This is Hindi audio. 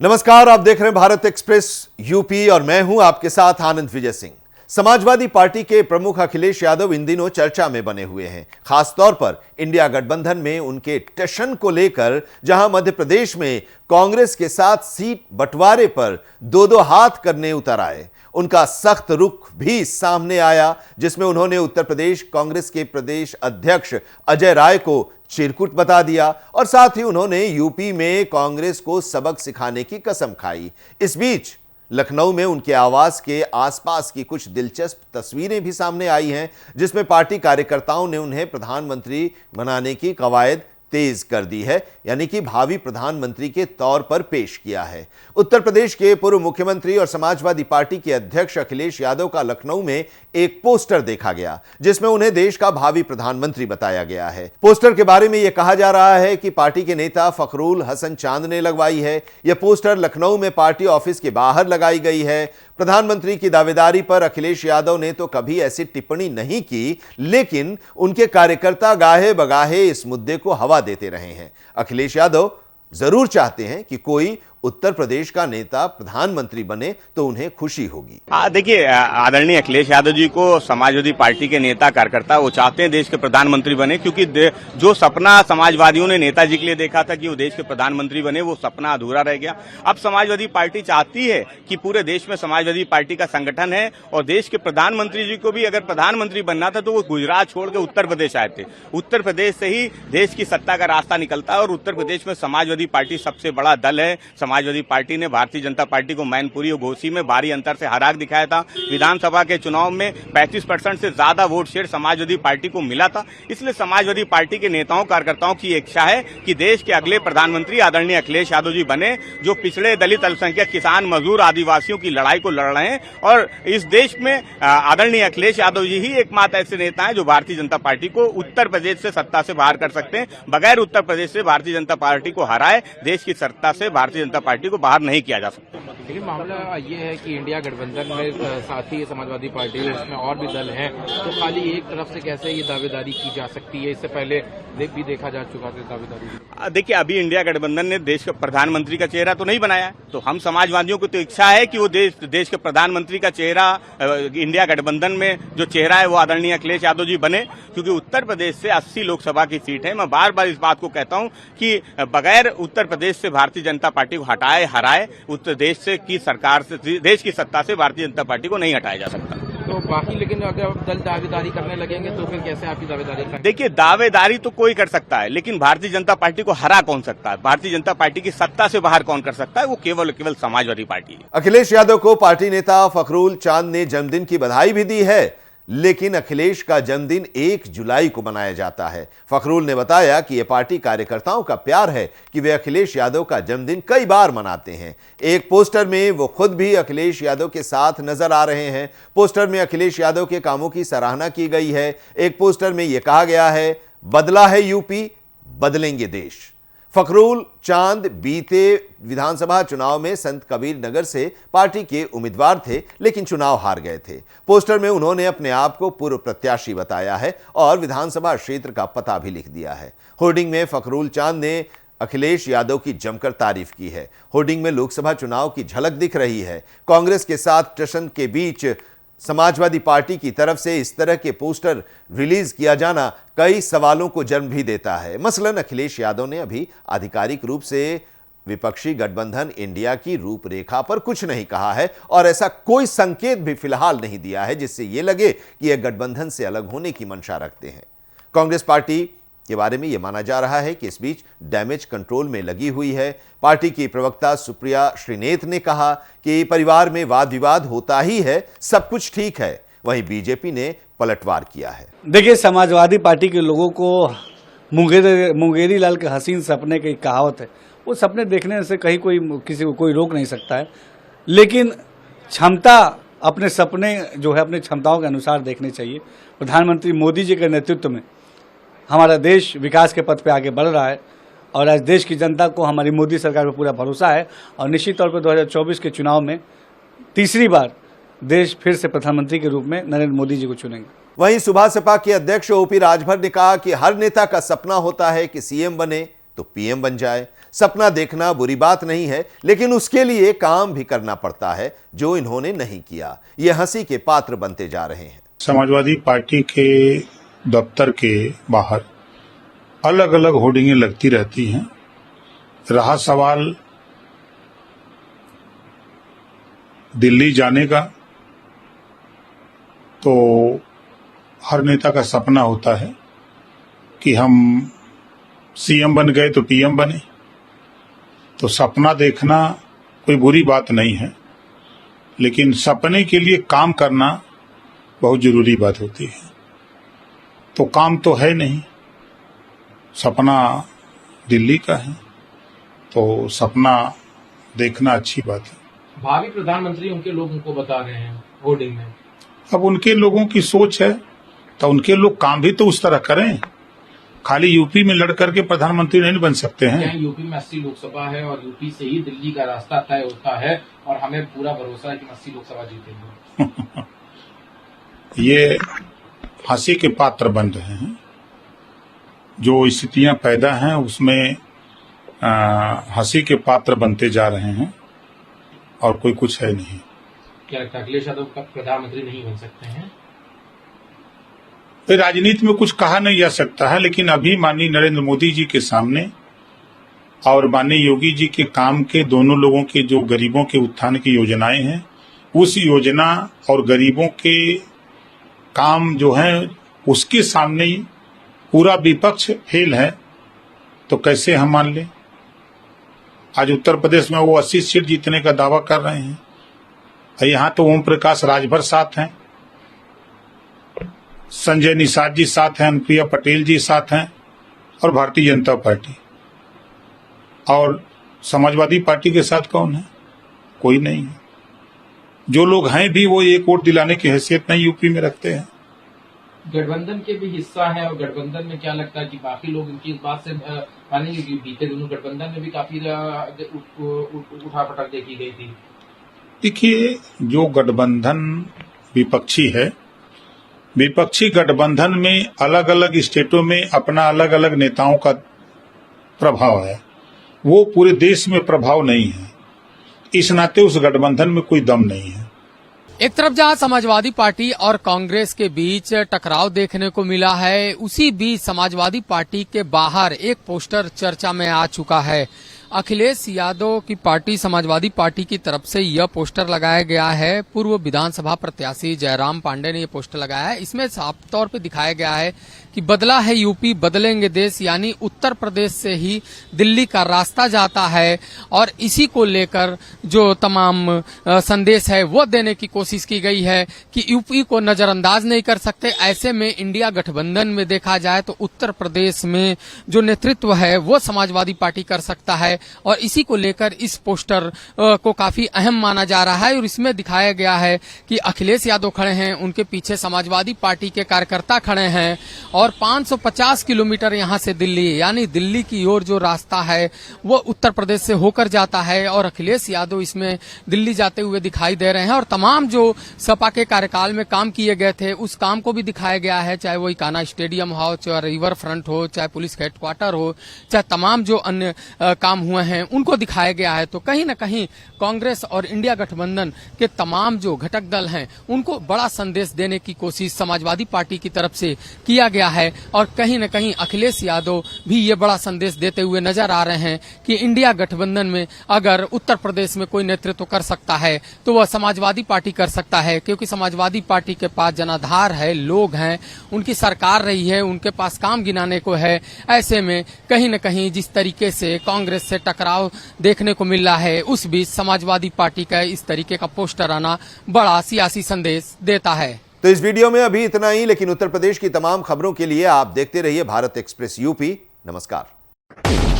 नमस्कार, आप देख रहे हैं भारत एक्सप्रेस यूपी और मैं हूं आपके साथ आनंद विजय सिंह। समाजवादी पार्टी के प्रमुख अखिलेश यादव इन दिनों चर्चा में बने हुए हैं, खासतौर पर इंडिया गठबंधन में उनके टशन को लेकर, जहां मध्य प्रदेश में कांग्रेस के साथ सीट बंटवारे पर दो दो हाथ करने उतर आए। उनका सख्त रुख भी सामने आया, जिसमें उन्होंने उत्तर प्रदेश कांग्रेस के प्रदेश अध्यक्ष अजय राय को चिरकुट बता दिया और साथ ही उन्होंने यूपी में कांग्रेस को सबक सिखाने की कसम खाई। इस बीच लखनऊ में उनके आवास के आसपास की कुछ दिलचस्प तस्वीरें भी सामने आई हैं, जिसमें पार्टी कार्यकर्ताओं ने उन्हें प्रधानमंत्री बनाने की कवायद तेज कर दी है, यानी कि भावी प्रधानमंत्री के तौर पर पेश किया है। उत्तर प्रदेश के पूर्व मुख्यमंत्री और समाजवादी पार्टी के अध्यक्ष अखिलेश यादव का लखनऊ में एक पोस्टर देखा गया, जिसमें उन्हें देश का भावी प्रधानमंत्री बताया गया है। पोस्टर के बारे में यह कहा जा रहा है कि पार्टी के नेता फखरुल हसन चांद ने लगवाई है। यह पोस्टर लखनऊ में पार्टी ऑफिस के बाहर लगाई गई है। प्रधानमंत्री की दावेदारी पर अखिलेश यादव ने तो कभी ऐसी टिप्पणी नहीं की, लेकिन उनके कार्यकर्ता गाहे बगाहे इस मुद्दे को हवा देते रहे हैं। अखिलेश यादव जरूर चाहते हैं कि कोई उत्तर प्रदेश का नेता प्रधानमंत्री बने तो उन्हें खुशी होगी। देखिए, आदरणीय अखिलेश यादव जी को समाजवादी पार्टी के नेता कार्यकर्ता वो चाहते हैं देश के प्रधानमंत्री बने, क्योंकि जो सपना समाजवादियों ने नेताजी के लिए देखा था कि वो देश के प्रधानमंत्री बने, वो सपना अधूरा रह गया। अब समाजवादी पार्टी चाहती है कि पूरे देश में समाजवादी पार्टी का संगठन है और देश के प्रधानमंत्री जी को भी अगर प्रधानमंत्री बनना था तो वो गुजरात छोड़ के उत्तर प्रदेश आए थे। उत्तर प्रदेश से ही देश की सत्ता का रास्ता निकलता है और उत्तर प्रदेश में समाजवादी पार्टी सबसे बड़ा दल है। समाजवादी पार्टी ने भारतीय जनता पार्टी को मैनपुरी और घोसी में भारी अंतर से हरा दिखाया था। विधानसभा के चुनाव में 35% से ज्यादा वोट शेयर समाजवादी पार्टी को मिला था। इसलिए समाजवादी पार्टी के नेताओं कार्यकर्ताओं की इच्छा है कि देश के अगले प्रधानमंत्री आदरणीय अखिलेश यादव जी बने, जो पिछड़े दलित अल्पसंख्यक किसान मजदूर आदिवासियों की लड़ाई को लड़ रहे हैं। और इस देश में आदरणीय अखिलेश यादव जी ही एकमात्र ऐसे नेता हैं जो भारतीय जनता पार्टी को उत्तर प्रदेश से सत्ता से बाहर कर सकते हैं। बगैर उत्तर प्रदेश से भारतीय जनता पार्टी को हराए देश की सत्ता से भारतीय जनता पार्टी को बाहर नहीं किया जा सकता। लेकिन मामला ये है कि इंडिया गठबंधन में साथ ही समाजवादी पार्टी उसमें और भी दल हैं, तो खाली एक तरफ से कैसे ये दावेदारी की जा सकती है? इससे पहले भी देखा जा चुका था दावेदारी। देखिए, अभी इंडिया गठबंधन ने देश के प्रधानमंत्री का चेहरा तो नहीं बनाया है, तो हम समाजवादियों को तो इच्छा है कि वो देश के प्रधानमंत्री का चेहरा इंडिया गठबंधन में जो चेहरा है वो आदरणीय अखिलेश यादव जी बने, क्योंकि उत्तर प्रदेश से 80 लोकसभा की सीट है। मैं बार बार इस बात को कहता हूं कि बगैर उत्तर प्रदेश से भारतीय जनता पार्टी को हटाए हराए उत्तर देश से की सरकार से देश की सत्ता से भारतीय जनता पार्टी को नहीं हटाया जा सकता। तो बाकी लेकिन अगर आप दल दावेदारी करने लगेंगे तो फिर कैसे आपकी दावेदारी करेंगे? देखिए, दावेदारी तो कोई कर सकता है, लेकिन भारतीय जनता पार्टी को हरा कौन सकता है? भारतीय जनता पार्टी की सत्ता से बाहर कौन कर सकता है? वो केवल समाजवादी पार्टी है। अखिलेश यादव को पार्टी नेता फखरुल चांद ने जन्मदिन की बधाई भी दी है, लेकिन अखिलेश का जन्मदिन 1 जुलाई को मनाया जाता है। फखरुल ने बताया कि यह पार्टी कार्यकर्ताओं का प्यार है कि वे अखिलेश यादव का जन्मदिन कई बार मनाते हैं। एक पोस्टर में वो खुद भी अखिलेश यादव के साथ नजर आ रहे हैं। पोस्टर में अखिलेश यादव के कामों की सराहना की गई है। एक पोस्टर में यह कहा गया है, बदला है यूपी, बदलेंगे देश। फखरुल चांद बीते विधानसभा चुनाव में संत कबीर नगर से पार्टी के उम्मीदवार थे, लेकिन चुनाव हार गए थे। पोस्टर में उन्होंने अपने आप को पूर्व प्रत्याशी बताया है और विधानसभा क्षेत्र का पता भी लिख दिया है। होर्डिंग में फखरुल चांद ने अखिलेश यादव की जमकर तारीफ की है। होर्डिंग में लोकसभा चुनाव की झलक दिख रही है। कांग्रेस के साथ टशन के बीच समाजवादी पार्टी की तरफ से इस तरह के पोस्टर रिलीज किया जाना कई सवालों को जन्म भी देता है। मसलन अखिलेश यादव ने अभी आधिकारिक रूप से विपक्षी गठबंधन इंडिया की रूपरेखा पर कुछ नहीं कहा है और ऐसा कोई संकेत भी फिलहाल नहीं दिया है जिससे यह लगे कि यह गठबंधन से अलग होने की मंशा रखते हैं। कांग्रेस पार्टी के बारे में यह माना जा रहा है कि इस बीच डैमेज कंट्रोल में लगी हुई है। पार्टी की प्रवक्ता सुप्रिया श्रीनेत ने कहा कि परिवार में वाद विवाद होता ही है, सब कुछ ठीक है। वहीं बीजेपी ने पलटवार किया है। देखिए, समाजवादी पार्टी के लोगों को मुंगेरी लाल के हसीन सपने की कहावत है, वो सपने देखने से कहीं किसी को कोई रोक नहीं सकता है, लेकिन क्षमता अपने सपने जो है अपने क्षमताओं के अनुसार देखने चाहिए। प्रधानमंत्री मोदी जी के नेतृत्व में हमारा देश विकास के पथ पे आगे बढ़ रहा है और आज देश की जनता को हमारी मोदी सरकार पर पूरा भरोसा है और निश्चित तौर पर 2024 के चुनाव में तीसरी बार देश फिर से प्रधानमंत्री के रूप में नरेंद्र मोदी जी को चुनेंगे। वहीं सुभा सपा के अध्यक्ष ओपी राजभर ने कहा कि हर नेता का सपना होता है कि सीएम बने तो पीएम बन जाए। सपना देखना बुरी बात नहीं है, लेकिन उसके लिए काम भी करना पड़ता है, जो इन्होंने नहीं किया। ये हंसी के पात्र बनते जा रहे हैं। समाजवादी पार्टी के दफ्तर के बाहर अलग अलग होर्डिंगें लगती रहती हैं। रहा सवाल दिल्ली जाने का, तो हर नेता का सपना होता है कि हम सीएम बन गए तो पीएम बने। तो सपना देखना कोई बुरी बात नहीं है, लेकिन सपने के लिए काम करना बहुत जरूरी बात होती है। तो काम तो है नहीं, सपना दिल्ली का है, तो सपना देखना अच्छी बात है। भावी प्रधानमंत्री उनके लोग उनको बता रहे हैं होर्डिंग में। अब उनके लोगों की सोच है, तो उनके लोग काम भी तो उस तरह करें। खाली यूपी में लड़ करके प्रधानमंत्री नहीं बन सकते हैं। यूपी में 80 लोकसभा है और यूपी से ही दिल्ली का रास्ता तय होता है और हमें पूरा भरोसा है कि 80 लोकसभा जीतेंगे। ये हंसी के पात्र बन रहे हैं। जो स्थितियां पैदा हैं उसमें हंसी के पात्र बनते जा रहे हैं और कोई कुछ है नहीं। क्या लगता है अखिलेश यादव प्रधानमंत्री नहीं बन सकते हैं? राजनीति में कुछ कहा नहीं जा सकता है, लेकिन अभी माननीय नरेंद्र मोदी जी के सामने और माननीय योगी जी के काम के, दोनों लोगों के जो गरीबों के उत्थान की योजनाएं हैं, उस योजना और गरीबों के काम जो है उसके सामने ही पूरा विपक्ष फेल है, तो कैसे हम मान लें। आज उत्तर प्रदेश में वो 80 सीट जीतने का दावा कर रहे हैं, और यहाँ तो ओम प्रकाश राजभर साथ हैं, संजय निषाद जी साथ हैं, अनुप्रिया पटेल जी साथ हैं, और भारतीय जनता पार्टी। और समाजवादी पार्टी के साथ कौन है? कोई नहीं है। जो लोग हैं भी वो एक वोट दिलाने की हैसियत नहीं यूपी में रखते हैं। गठबंधन के भी हिस्सा है, और गठबंधन में क्या लगता है कि बाकी लोग इनकी इस बात से मानेंगे कि बीते दिनों गठबंधन में भी काफी उठापटक देखी गई थी। देखिए, जो गठबंधन विपक्षी है, विपक्षी गठबंधन में अलग अलग स्टेटों में अपना अलग अलग नेताओं का प्रभाव है, वो पूरे देश में प्रभाव नहीं है। इस नाते उस गठबंधन में कोई दम नहीं है। एक तरफ जहां समाजवादी पार्टी और कांग्रेस के बीच टकराव देखने को मिला है, उसी बीच समाजवादी पार्टी के बाहर एक पोस्टर चर्चा में आ चुका है। अखिलेश यादव की पार्टी समाजवादी पार्टी की तरफ से यह पोस्टर लगाया गया है। पूर्व विधानसभा प्रत्याशी जयराम पांडे ने यह पोस्टर लगाया है। इसमें साफ तौर पे दिखाया गया है कि बदला है यूपी, बदलेंगे देश, यानी उत्तर प्रदेश से ही दिल्ली का रास्ता जाता है। और इसी को लेकर जो तमाम संदेश है वो देने की कोशिश की गई है कि यूपी को नजरअंदाज नहीं कर सकते। ऐसे में इंडिया गठबंधन में देखा जाए तो उत्तर प्रदेश में जो नेतृत्व है वो समाजवादी पार्टी कर सकता है, और इसी को लेकर इस पोस्टर को काफी अहम माना जा रहा है। और इसमें दिखाया गया है कि अखिलेश यादव खड़े हैं, उनके पीछे समाजवादी पार्टी के कार्यकर्ता खड़े हैं, और 550 किलोमीटर यहां से दिल्ली, यानी दिल्ली की ओर जो रास्ता है वो उत्तर प्रदेश से होकर जाता है, और अखिलेश यादव इसमें दिल्ली जाते हुए दिखाई दे रहे हैं। और तमाम जो सपा के कार्यकाल में काम किए गए थे उस काम को भी दिखाया गया है, चाहे वो इकाना स्टेडियम हो, चाहे रिवर फ्रंट हो, चाहे पुलिस हेडक्वार्टर हो, चाहे तमाम जो अन्य काम हुए हैं उनको दिखाया गया है। तो कहीं न कहीं कांग्रेस और इंडिया गठबंधन के तमाम जो घटक दल हैं उनको बड़ा संदेश देने की कोशिश समाजवादी पार्टी की तरफ से किया गया है, और कहीं न कहीं अखिलेश यादव भी ये बड़ा संदेश देते हुए नजर आ रहे हैं कि इंडिया गठबंधन में अगर उत्तर प्रदेश में कोई नेतृत्व कर सकता है तो वह समाजवादी पार्टी कर सकता है, क्योंकि समाजवादी पार्टी के पास जनाधार है, लोग हैं, उनकी सरकार रही है, उनके पास काम गिनाने को है। ऐसे में कहीं न कहीं जिस तरीके से कांग्रेस से टकराव देखने को मिल रहा है, उस बीच समाजवादी पार्टी का इस तरीके का पोस्टर आना बड़ा सियासी संदेश देता है। तो इस वीडियो में अभी इतना ही, लेकिन उत्तर प्रदेश की तमाम खबरों के लिए आप देखते रहिए भारत एक्सप्रेस यूपी। नमस्कार।